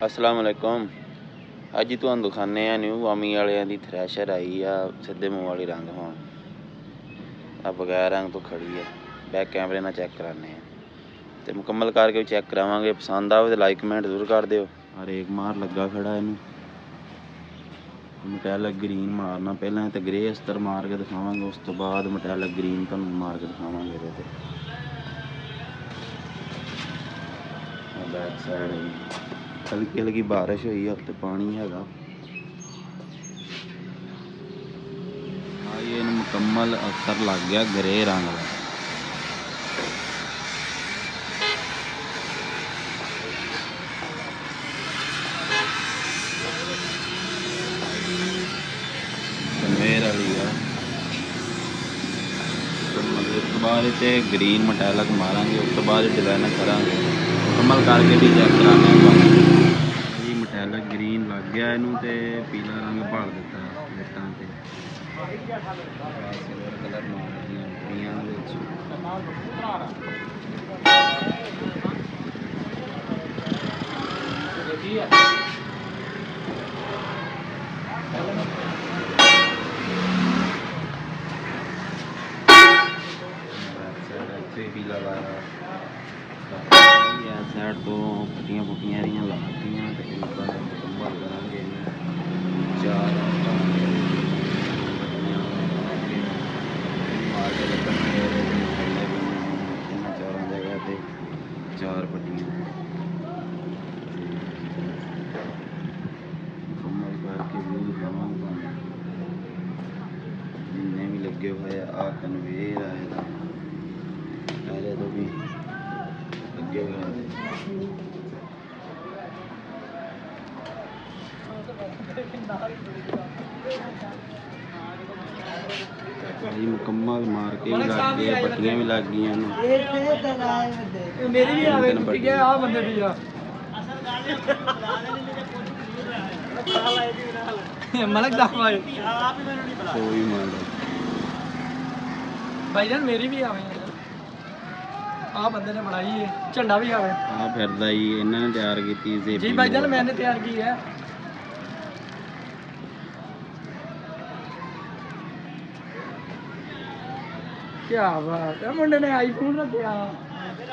अस्सलाम वालेकुम। अज तुहानूं दिखाने न्यू वामी वालियां दी थ्रैशर आई आ सीधे मूँह वाली रंग होण आ बगैर रंग तो खड़ी है। बैक कैमरे नाल चैक कराने तो मुकम्मल करके चैक करावांगे। पसंद आवे तो लाइक कमेंट जरूर कर दिओ। हर एक मार लगा खड़ा इनू मटैलिक ग्रीन मारना पहले तो ग्रे अस्तर मार के दिखावांगे, उस तो बाद मटैलिक ग्रीन तुहानूं मार के दिखावांगे। इहदे ते बैक साइड हल्की हल्की बारिश हुई है तो पानी हैगा। ये मुकम्मल असर लग गया ग्रे रंग का। कन्वेयर वाली उस तो बाद ग्रीन मटैलिक मारांगे, उस तो बाद डिजाइन करांगे। मुकम्मल करके भी चेक कराने जी। मटैलिक ग्रीन लग गया इनू ते पीला रंग भर दिता प्लेटां ते सिल्वर कलर मार दियां कुड़ियां दे विच। पीला लाया साइड तो पट्टियां पुट्टियां लातियां मुकम्मल करांगे। चार चारों जगह पे चार पट्टियां मुकम्मल करके व्यू दिखावांगा। जिन्ने भी लगे हुए आ कन्वेयर है पहले तो भी लगे हुए हैं। भाई मुकम्मल मार के भी लग गए, पट्टियां भी लग गई। मेरी भी आवे टूट गया आ बंदे दी मलक दा भाई कोई मार भाईजान मेरी भी आवे आ बंदे ने बनाई है। झंडा भी आवे आ फिरदा ही इन्हां ने तैयार कीती जी भाईजान, मैंने तैयार की है। क्या बात है, मुंडे ने आईफोन रखा।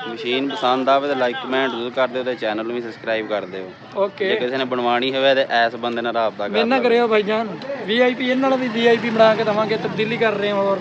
मशीन पसंद आवे तो लाइक कमेंट जरूर कर दिओ ते चैनल भी सबसक्राइब कर दिओ। ओके जे किसी ने बनवानी होवे ते इस बंदे नाल राबता कर लिओ। मेरे नाल करियो भाईजान, वीआईपी इन्हां नाल भी वीआईपी बना के देवांगे, तब्दीली कर रहे हैं और